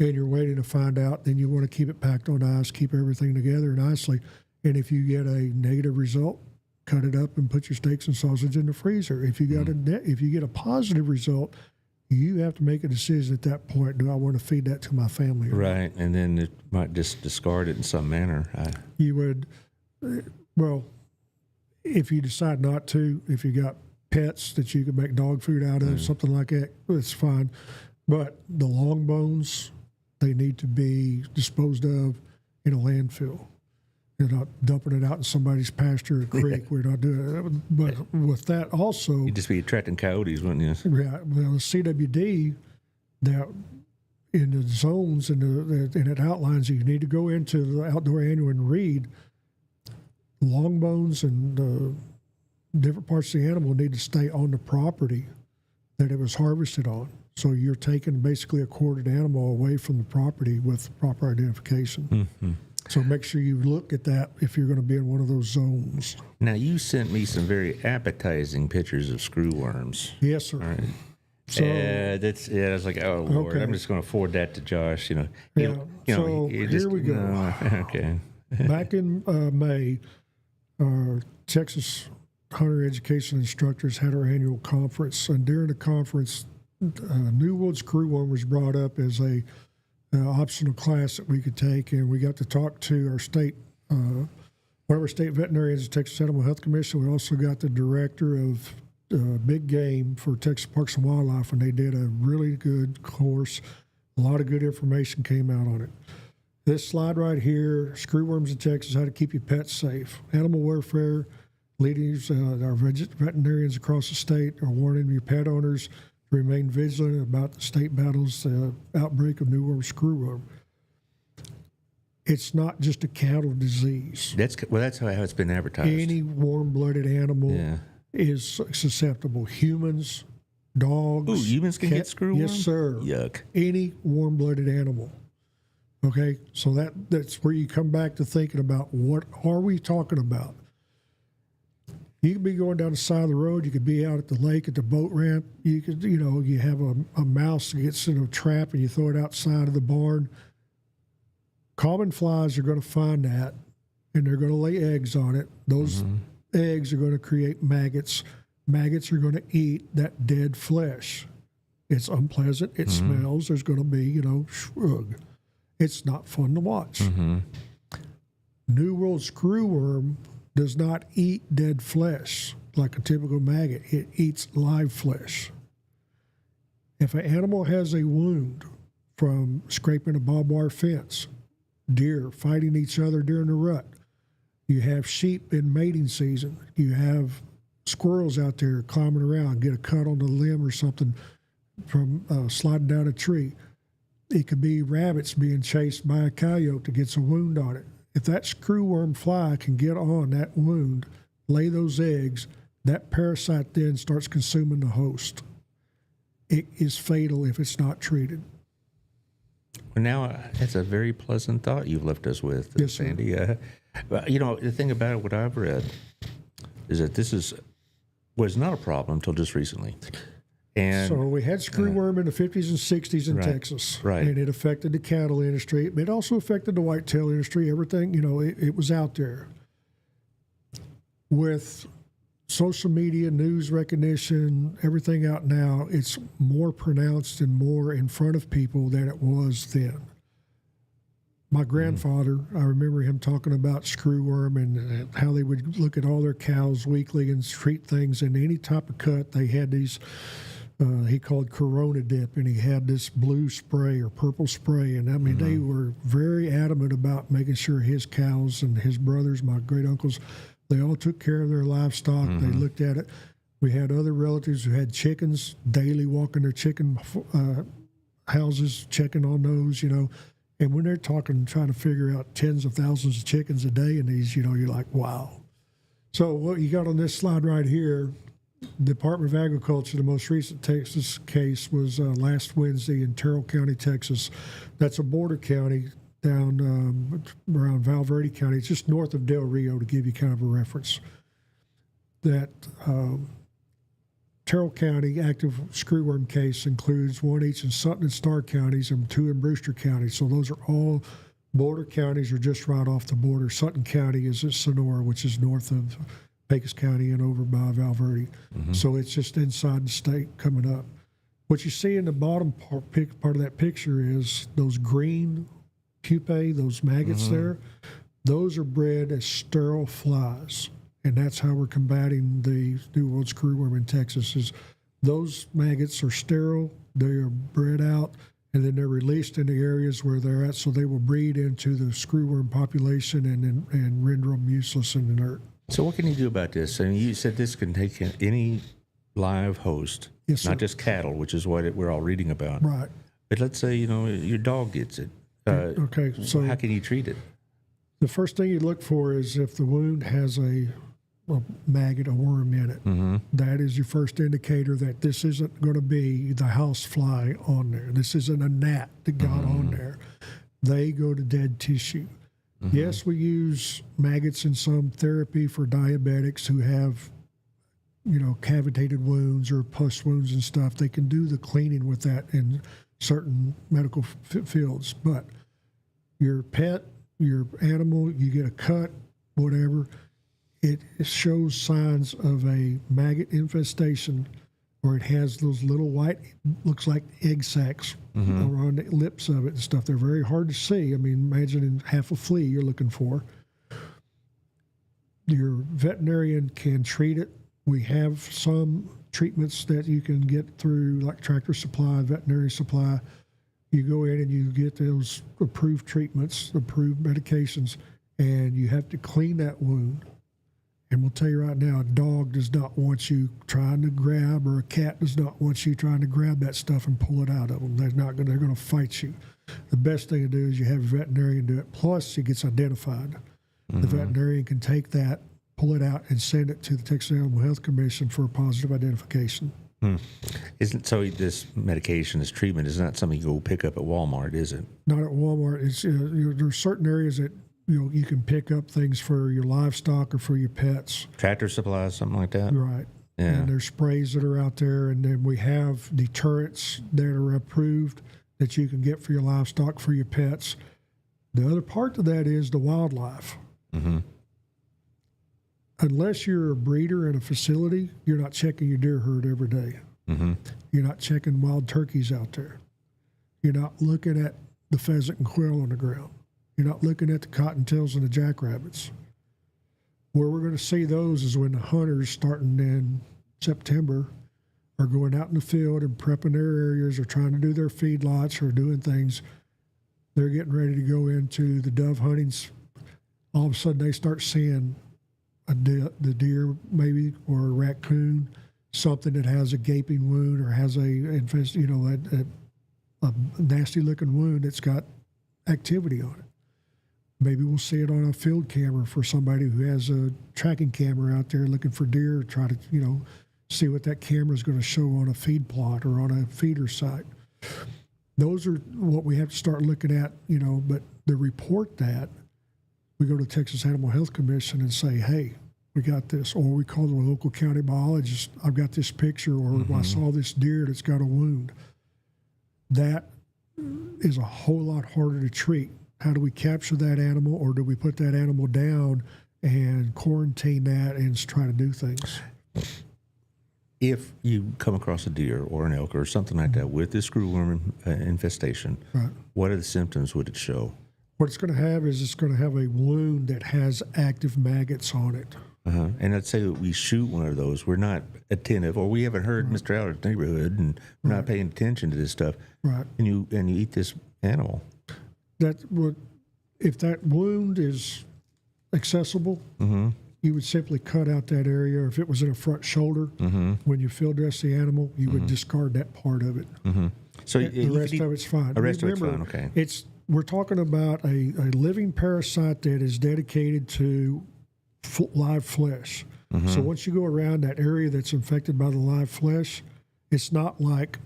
and you're waiting to find out, then you want to keep it packed on ice, keep everything together nicely. And if you get a negative result, cut it up and put your steaks and sausage in the freezer. If you if you get a positive result, you have to make a decision at that point. Do I want to feed that to my family? Right, and then it might just discard it in some manner. You would, well, if you decide not to, if you got pets that you can make dog food out of, something like that, that's fine. But the long bones, they need to be disposed of in a landfill. You're not dumping it out in somebody's pasture or creek. We're not doing it. But with that also, You'd just be attracting coyotes, wouldn't you? yeah, well, the CWD, that in the zones and it outlines you need to go into the outdoor annual and read long bones and different parts of the animal need to stay on the property that it was harvested on. So you're taking basically a quartered animal away from the property with proper identification. Mm-hmm. So make sure you look at that if you're going to be in one of those zones. Now, you sent me some very appetizing pictures of screwworms. Yes, sir. All right. So I was like, oh Lord, Okay. I'm just going to forward that to Josh. Yeah, so here we go. Okay. back in May, our Texas hunter education instructors had our annual conference, and during the conference, New World Screwworm was brought up as a optional class that we could take, and we got to talk to our state, one of our state veterinarians at Texas Animal Health Commission. We also got the director of big game for Texas Parks and Wildlife, and they did a really good course. A lot of good information came out on it. This slide right here, Screwworms in Texas, how to keep your pets safe. Animal welfare leaders, our veterinarians across the state are warning your pet owners to remain vigilant about the state battles outbreak of New World Screwworm. It's not just a cattle disease. That's how it's been advertised. Any warm-blooded animal is susceptible. Humans, dogs. Ooh, humans can get screwworm? Yes, sir. Yuck. Any warm-blooded animal. Okay, so that's where you come back to thinking about what are we talking about. You could be going down the side of the road. You could be out at the lake at the boat ramp. You could, you have a mouse that gets in a trap and you throw it outside of the barn. Common flies are going to find that, and they're going to lay eggs on it. Those eggs are going to create maggots. Maggots are going to eat that dead flesh. It's unpleasant. It smells. There's going to be, shrug. It's not fun to watch. New World Screwworm does not eat dead flesh like a typical maggot. It eats live flesh. If an animal has a wound from scraping a barbed wire fence, deer fighting each other during the rut, you have sheep in mating season, you have squirrels out there climbing around, get a cut on the limb or something from sliding down a tree. It could be rabbits being chased by a coyote that gets a wound on it. If that screwworm fly can get on that wound, lay those eggs, that parasite then starts consuming the host. It is fatal if it's not treated. Well, now, that's a very pleasant thought you've left us with, Yes, sir. Sandy. But, the thing about it, what I've read, is that this was not a problem until just recently. And So we had screwworm in the 50s and 60s in Right, Texas, right. and it affected the cattle industry. It also affected the whitetail industry. Everything, it was out there. With social media, news recognition, everything out now, it's more pronounced and more in front of people than it was then. My grandfather, I remember him talking about screwworm and how they would look at all their cows weekly and treat things, and any type of cut, they had these he called Corona dip, and he had this blue spray or purple spray. And I mean, they were very adamant about making sure his cows and his brothers, my great uncles, they all took care of their livestock. They looked at it. We had other relatives who had chickens, daily walking their chicken houses, checking on those, And when they're talking, trying to figure out tens of thousands of chickens a day in these, you're like, wow. So what you got on this slide right here, Department of Agriculture, the most recent Texas case was last Wednesday in Terrell County, Texas. That's a border county down around Val Verde County. It's just north of Del Rio, to give you kind of a reference. That Terrell County active screwworm case includes one each in Sutton and Starr counties and 2 in Brewster County. So those are all border counties or just right off the border. Sutton County is at Sonora, which is north of Pecos County and over by Valverde. So it's just inside the state coming up. What you see in the bottom part of that picture is those green pupae, those maggots there. Those are bred as sterile flies. And that's how we're combating the New World screwworm in Texas is those maggots are sterile, they are bred out, and then they're released in the areas where they're at, so they will breed into the screwworm population and render them useless and inert. So what can you do about this? I mean, you said this can take any live host, Yes, sir. not just cattle, which is what we're all reading about. Right. But let's say, your dog gets it. Okay, so how can you treat it? the first thing you look for is if the wound has a maggot, a worm in it. That is your first indicator that this isn't going to be the house fly on there. This isn't a gnat that got on there. They go to dead tissue. Yes, we use maggots in some therapy for diabetics who have, cavitated wounds or pus wounds and stuff. They can do the cleaning with that in certain medical fields. But your pet, your animal, you get a cut, whatever, it shows signs of a maggot infestation, or it has those little white, looks like egg sacs around the lips of it and stuff. They're very hard to see. I mean, imagine half a flea you're looking for. Your veterinarian can treat it. We have some treatments that you can get through, like Tractor Supply, Veterinary Supply. You go in and you get those approved treatments, approved medications, and you have to clean that wound. And we'll tell you right now, a dog does not want you trying to grab, or a cat does not want you trying to grab that stuff and pull it out of them. They're going to fight you. The best thing to do is you have a veterinarian do it. Plus, it gets identified. The veterinarian can take that, pull it out, and send it to the Texas Animal Health Commission for a positive identification. Isn't so? This medication, this treatment, is not something you go pick up at Walmart, is it? Not at Walmart. It's there's certain areas that you can pick up things for your livestock or for your pets. Tractor Supply, something like that. Right. Yeah. And there's sprays that are out there, and then we have deterrents that are approved that you can get for your livestock, for your pets. The other part of that is the wildlife. Unless you're a breeder in a facility, you're not checking your deer herd every day. You're not checking wild turkeys out there. You're not looking at the pheasant and quail on the ground. You're not looking at the cottontails and the jackrabbits. Where we're going to see those is when the hunters, starting in September, are going out in the field and prepping their areas or trying to do their feedlots or doing things. They're getting ready to go into the dove huntings. All of a sudden, they start seeing the deer maybe, or a raccoon, something that has a gaping wound or has a nasty looking wound that's got activity on it. Maybe we'll see it on a field camera for somebody who has a tracking camera out there looking for deer, try to, see what that camera is going to show on a feed plot or on a feeder site. Those are what we have to start looking at, but to report that, we go to Texas Animal Health Commission and say, hey, we got this. Or we call the local county biologist, I've got this picture, or I saw this deer that's got a wound. That is a whole lot harder to treat. How do we capture that animal, or do we put that animal down and quarantine that and try to do things? If you come across a deer or an elk or something like that with this screwworm infestation, what are the symptoms would it show? What it's going to have is it's going to have a wound that has active maggots on it. And let's say that we shoot one of those. We're not attentive, or we haven't heard Mr. Allard's neighborhood, and we're not paying attention to this stuff. Right. And you eat this animal. If that wound is accessible, you would simply cut out that area. If it was in a front shoulder, when you field dress the animal, you would discard that part of it. So the rest of it's fine. The rest of it's fine, okay. We're talking about a living parasite that is dedicated to live flesh. So once you go around that area that's infected by the live flesh, it's not like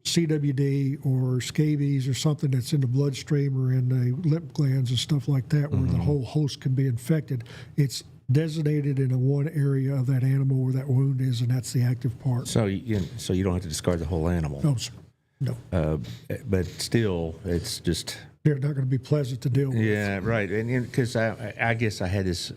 CWD or scabies or something that's in the bloodstream or in the lip glands and stuff like that, where the whole host can be infected. It's designated in a one area of that animal where that wound is, and that's the active part. So you don't have to discard the whole animal. No, sir. No. But still, it's just They're not going to be pleasant to deal with. yeah, right. And because I guess I had this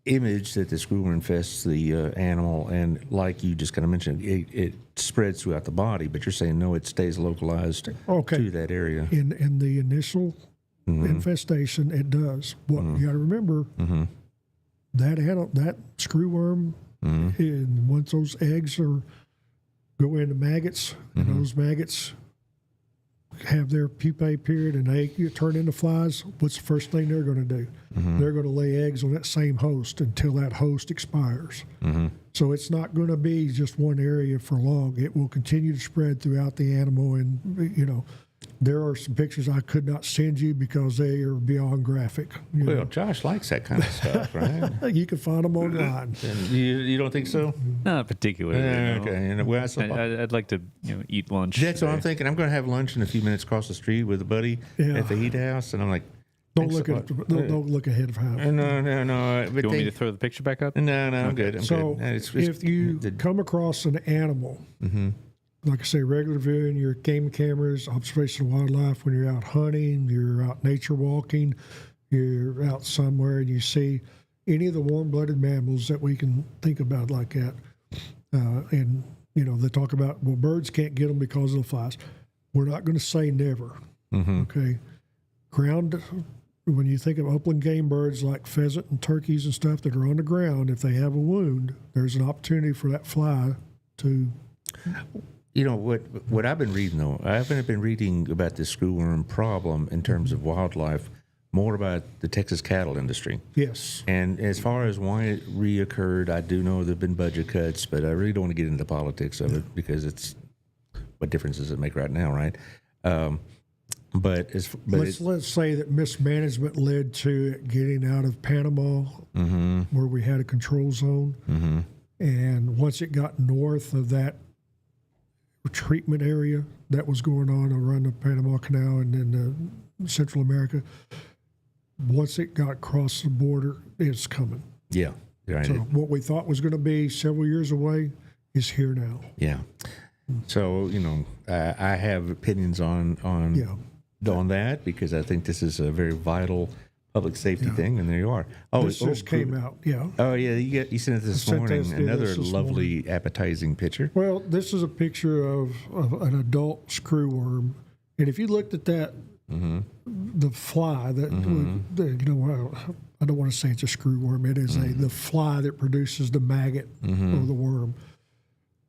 image that the screwworm infests the animal, and like you just kind of mentioned, it spreads throughout the body. But you're saying no, it stays localized to that area. In the initial infestation, it does. What you got to remember, that screwworm, and once those eggs go into maggots, and those maggots have their pupae period and they turn into flies, what's the first thing they're going to do? They're going to lay eggs on that same host until that host expires. So it's not going to be just one area for long. It will continue to spread throughout the animal. And, there are some pictures I could not send you because they are beyond graphic. Well, Josh likes that kind of stuff, right? You can find them online. And you don't think so? Not particularly. no. Okay. And I'd like to eat lunch. that's what I'm today. thinking. I'm going to have lunch in a few minutes across the street with a buddy at the Heat House, and I'm like, Don't look ahead of time. no. But You want me to throw the picture back up? No, I'm good. I'm So good. if you come across an animal, like I say, regular viewing your game cameras, observation of wildlife, when you're out hunting, you're out nature walking, you're out somewhere and you see any of the warm-blooded mammals that we can think about like that, and they talk about, well, birds can't get them because of the flies. We're not going to say never. Okay, when you think of upland game birds like pheasant and turkeys and stuff that are on the ground, if they have a wound, there's an opportunity for that fly to. What I've been reading, though, I haven't been reading about this screwworm problem in terms of wildlife, more about the Texas cattle industry. Yes. And as far as why it reoccurred, I do know there have been budget cuts, but I really don't want to get into the politics of it because it's what difference does it make right now, right? Let's say that mismanagement led to it getting out of Panama, where we had a control zone, and once it got north of that treatment area that was going on around the Panama Canal and in Central America, once it got across the border, it's coming. Yeah. Right. So what we thought was going to be several years away is here now. Yeah. So, I have opinions on that because I think this is a very vital public safety thing, and there you are. This just came out, Oh, yeah, you sent it this morning. Another lovely, appetizing picture. Well, this is a picture of an adult screwworm, and if you looked at that, the fly that I don't want to say it's a screwworm. It is the fly that produces the maggot or the worm.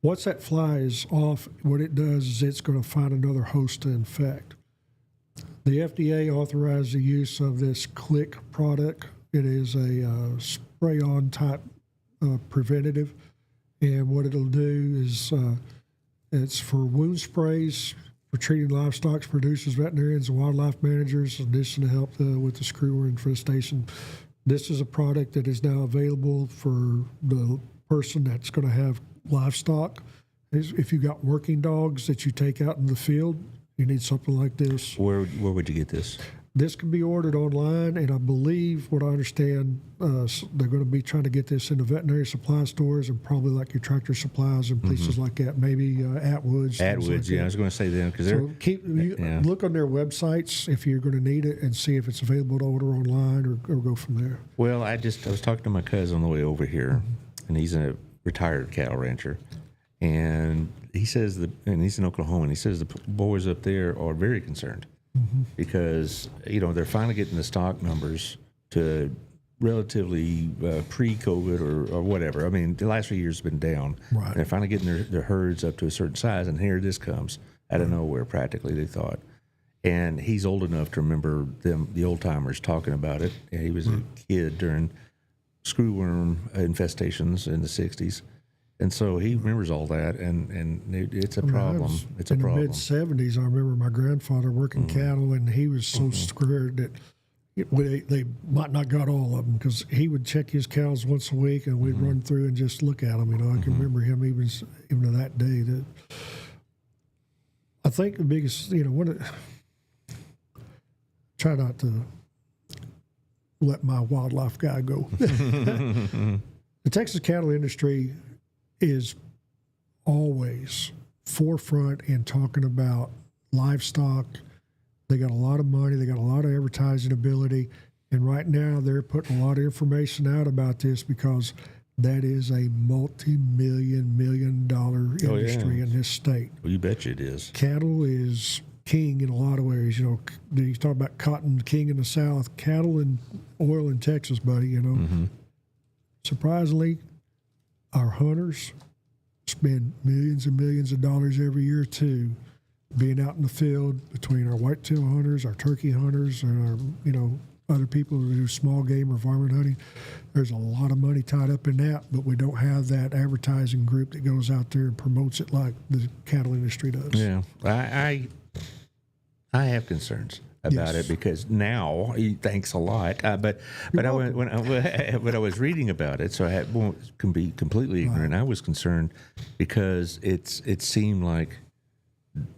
Once that fly is off, what it does is it's going to find another host to infect. The FDA authorized the use of this Click product. It is a spray-on type preventative, and what it'll do is it's for wound sprays, for treating livestock, producers, veterinarians, and wildlife managers, in addition to help with the screwworm infestation. This is a product that is now available for the person that's going to have livestock. If you've got working dogs that you take out in the field, you need something like this. Where would you get this? This can be ordered online, and I believe, what I understand, they're going to be trying to get this into veterinary supply stores and probably like your Tractor Supplies and places like that, maybe Atwoods. Atwoods, like I was going to say them because so look on their websites if you're going to need it and see if it's available to order online or go from there. Well, I was talking to my cousin on the way over here, and he's a retired cattle rancher. And he says and he's in Oklahoma, and he says the boys up there are very concerned because they're finally getting the stock numbers to relatively pre-COVID or whatever. I mean, the last few years have been down. Right. And they're finally getting their herds up to a certain size, and here this comes out of nowhere. Practically, they thought. And he's old enough to remember the old timers talking about it. And he was a kid during screwworm infestations in the '60s. And so he remembers all that, and it's a problem. It's a problem. In the mid-'70s, I remember my grandfather working cattle, and he was so scared that they might not got all of them because he would check his cows once a week, and we'd run through and just look at them. I can remember him even to that day. That I think the biggest, try not to let my wildlife guy go. The Texas cattle industry is always forefront in talking about livestock. They got a lot of money. They got a lot of advertising ability. And right now they're putting a lot of information out about this because that is a multi-million dollar industry in this state. Well, you betcha it is. Cattle is king in a lot of ways. You talk about cotton king in the South, cattle and oil in Texas, buddy, Surprisingly, our hunters spend millions and millions of dollars every year, too, being out in the field between our whitetail hunters, our turkey hunters, and our, other people who do small game or varmint hunting. There's a lot of money tied up in that, but we don't have that advertising group that goes out there and promotes it like the cattle industry does. Yeah, I have concerns about it because now, thanks a lot. But I went, when I was reading about it, so I can be completely ignorant. I was concerned because it seemed like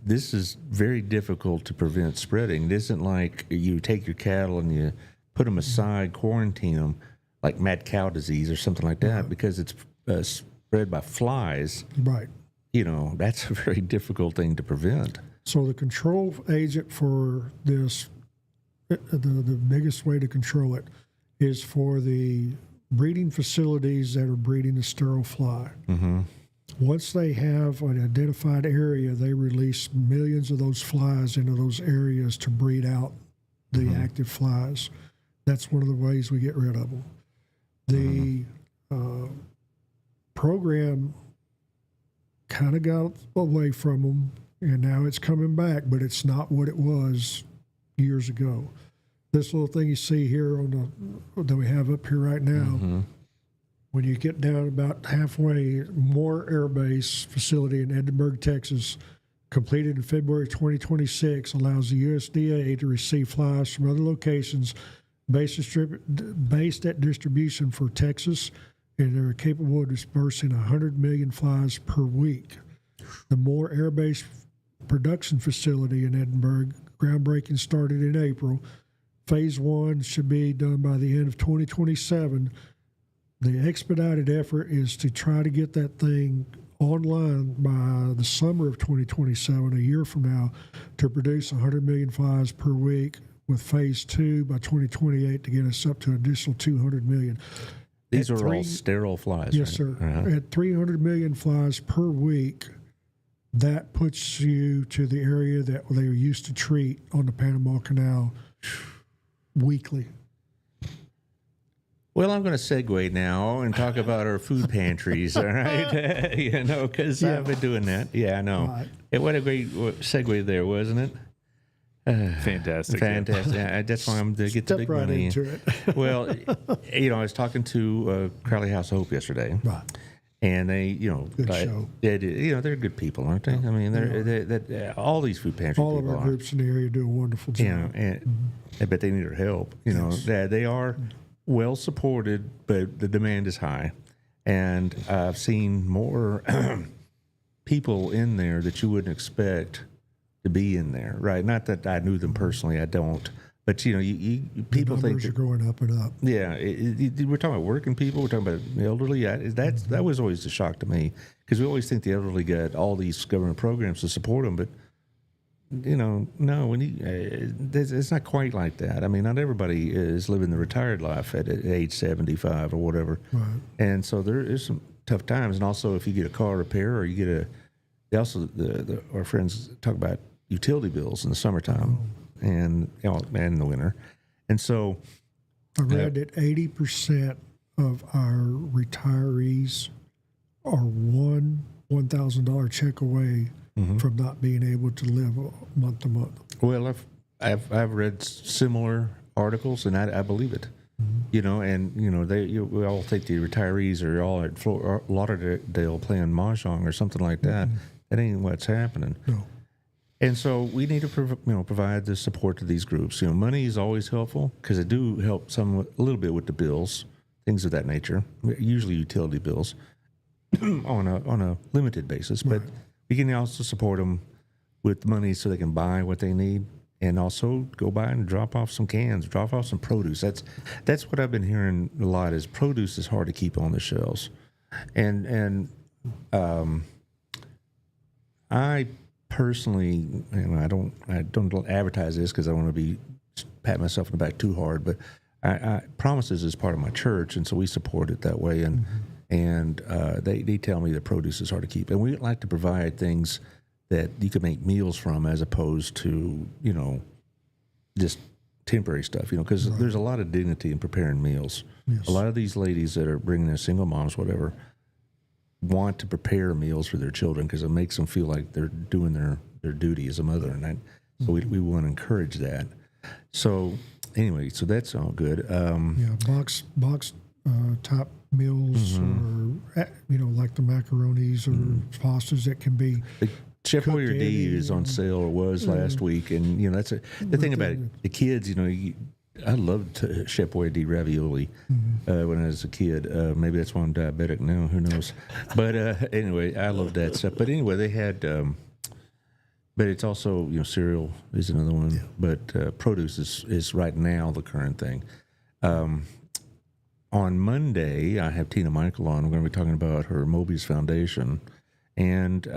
this is very difficult to prevent spreading. It isn't like you take your cattle and you put them aside, quarantine them, like mad cow disease or something like that, because it's spread by flies. Right. That's a very difficult thing to prevent. So the control agent for this, the biggest way to control it is for the breeding facilities that are breeding the sterile fly. Mm-hmm. Once they have an identified area, they release millions of those flies into those areas to breed out the active flies. That's one of the ways we get rid of them. The program kind of got away from them, and now it's coming back, but it's not what it was years ago. This little thing you see here that we have up here right now, when you get down about halfway, Moore Air Base facility in Edinburgh, Texas, completed in February 2026, allows the USDA to receive flies from other locations based at distribution for Texas, and they're capable of dispersing 100 million flies per week. The Moore Air Base production facility in Edinburgh, groundbreaking started in April. Phase 1 should be done by the end of 2027. The expedited effort is to try to get that thing online by the summer of 2027, a year from now, to produce 100 million flies per week, with phase 2 by 2028 to get us up to an additional 200 million. These are all sterile flies, yes, right? sir. At 300 million flies per week, that puts you to the area that they used to treat on the Panama Canal weekly. Well, I'm going to segue now and talk about our food pantries, all right? Because I've been doing that. Yeah, I know. Right. What a great segue there, wasn't it? Fantastic. Yeah, that's why I'm to get the big right money. Into it. Well, I was talking to Crowley House of Hope yesterday. Right. And they, good show. They're good people, aren't they? I mean, they're all these food pantry all people of our groups in the area do a wonderful job. I bet they need our help. They are well supported, but the demand is high. And I've seen more people in there that you wouldn't expect to be in there, right? Not that I knew them personally, I don't. But people think are going up and up. Yeah, we're talking about working people. We're talking about elderly. That was always a shock to me, because we always think the elderly got all these government programs to support them, but no, it's not quite like that. I mean, not everybody is living the retired life at age 75 or whatever, right. And so there is some tough times. And also, if you get a car repair or you get our friends talk about utility bills in the summertime. And in the winter, and so I read that 80% of our retirees are $1,000 check away from not being able to live month to month. Well, I've read similar articles, and I believe it. We all think the retirees are all at Fort Lauderdale playing mahjong or something like that. That ain't what's happening. No. And so we need to provide the support to these groups. Money is always helpful because it do help a little bit with the bills, things of that nature, usually utility bills on a limited basis. But we can also support them with money so they can buy what they need. and also go by and drop off some cans, drop off some produce. That's what I've been hearing a lot. Is produce is hard to keep on the shelves, and I personally, I don't advertise this because I want to be pat myself in the back too hard, but I Promises is part of my church, and so we support it that way, and they tell me that produce is hard to keep, and we like to provide things that you could make meals from as opposed to, just temporary stuff, because there's a lot of dignity in preparing meals. Yes. A lot of these ladies that are bringing their single moms, whatever, want to prepare meals for their children because it makes them feel like they're doing their duty as a mother. And so we want to encourage that. So anyway, so that's all good. Box top meals or, like the macaronis or pastas that can be... Chef Warrior D is on sale, or was last week, and that's the thing about it. The kids, I loved Chef Warrior D ravioli when I was a kid. Maybe that's why I'm diabetic now. Who knows? But anyway, I loved that stuff. But anyway, they had, but it's also cereal is another one. Yeah. But produce is right now the current thing. On Monday, I have Tina Michael on. We're going to be talking about her Mobius Foundation, and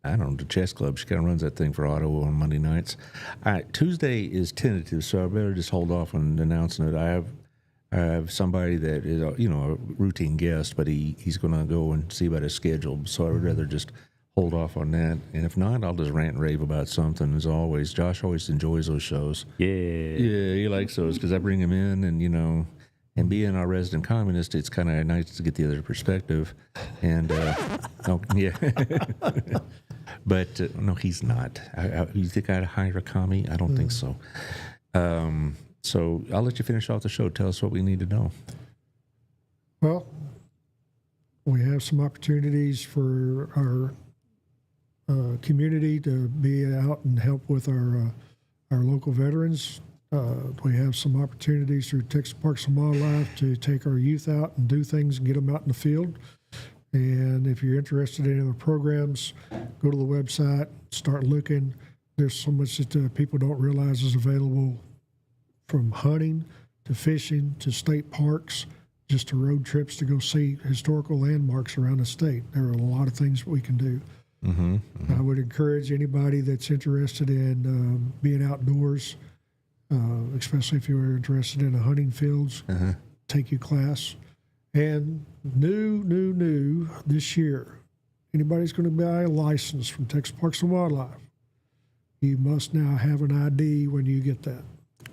I don't know, the chess club. She kind of runs that thing for Otto on Monday nights. Tuesday is tentative, so I better just hold off on announcing it. I have somebody that is a routine guest, but he's going to go and see about his schedule. So I would rather just hold off on that. And if not, I'll just rant and rave about something. As always, Josh always enjoys those shows. Yeah, he likes those because I bring him in, and and being our resident communist, it's kind of nice to get the other perspective. And But no, he's not. You think I'd hire a commie? I don't think so. So I'll let you finish off the show. Tell us what we need to know. Well, we have some opportunities for our community to be out and help with our local veterans. We have some opportunities through Texas Parks and Wildlife to take our youth out and do things and get them out in the field. And if you're interested in other programs, go to the website, start looking. There's so much that people don't realize is available, from hunting to fishing to state parks, just to road trips to go see historical landmarks around the state. There are a lot of things we can do. I would encourage anybody that's interested in being outdoors, especially if you're interested in the hunting fields, take your class. And new this year, anybody's going to buy a license from Texas Parks and Wildlife, you must now have an ID when you get that.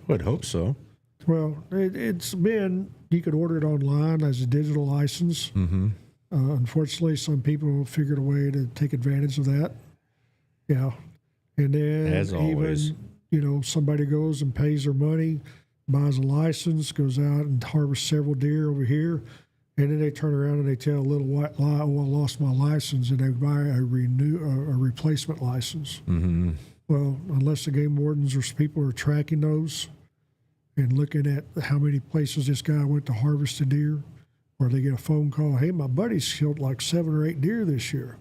I'd hope so. Well, it's been, you could order it online as a digital license. Unfortunately, some people figured a way to take advantage of that. Yeah. And then as always, somebody goes and pays their money, buys a license, goes out and harvests several deer over here. And then they turn around and they tell a little white lie, oh, I lost my license, and they buy a replacement license. Well, unless the game wardens or people are tracking those and looking at how many places this guy went to harvest a deer, or they get a phone call, hey, my buddy's killed like 7 or 8 deer this year.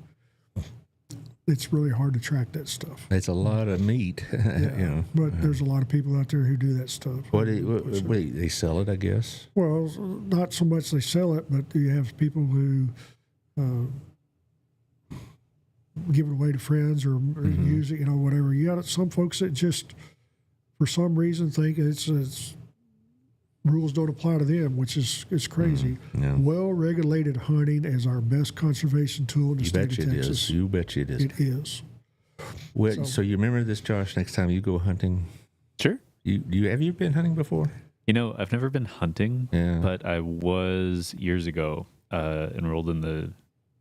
It's really hard to track that stuff. It's a lot of meat, But there's a lot of people out there who do that stuff. Wait, they sell it, I guess? Well, not so much they sell it, but you have people who give it away to friends or use it, whatever. You got some folks that just, for some reason, think it's rules don't apply to them, which is crazy. Well-regulated hunting is our best conservation tool in the state of Texas. You bet you it is. It is. Well, so you remember this, Josh, next time you go hunting? Sure. Have you been hunting before? I've never been hunting, but I was years ago enrolled in the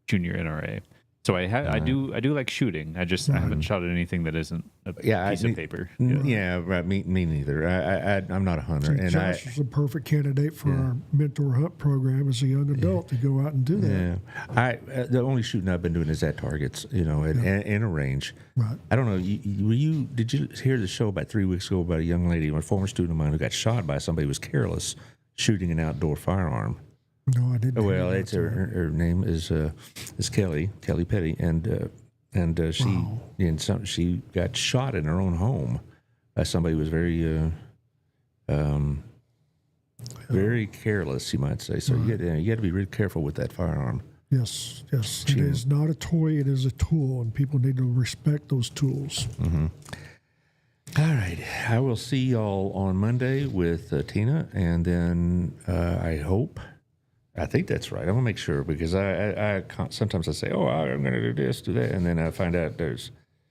junior NRA. So I do like shooting. I haven't shot at anything that isn't a piece of paper. Right. Me neither. I'm not a hunter. So Josh is a perfect candidate for our mentor hunt program as a young adult to go out and do that. Yeah. The only shooting I've been doing is at targets, in a range. Right. I don't know. Did you hear the show about 3 weeks ago about a young lady, a former student of mine, who got shot by somebody who was careless shooting an outdoor firearm? No, I didn't. Well, it's her name is Kelly Petty, and she got shot in her own home somebody was very careless, you might say. So you got to be really careful with that firearm. Yes. It is not a toy. It is a tool, and people need to respect those tools. Mm-hmm. All right. I will see y'all on Monday with Tina, and then I think that's right. I'm going to make sure, because I sometimes I say, I'm going to do this, do that, and then I find out there's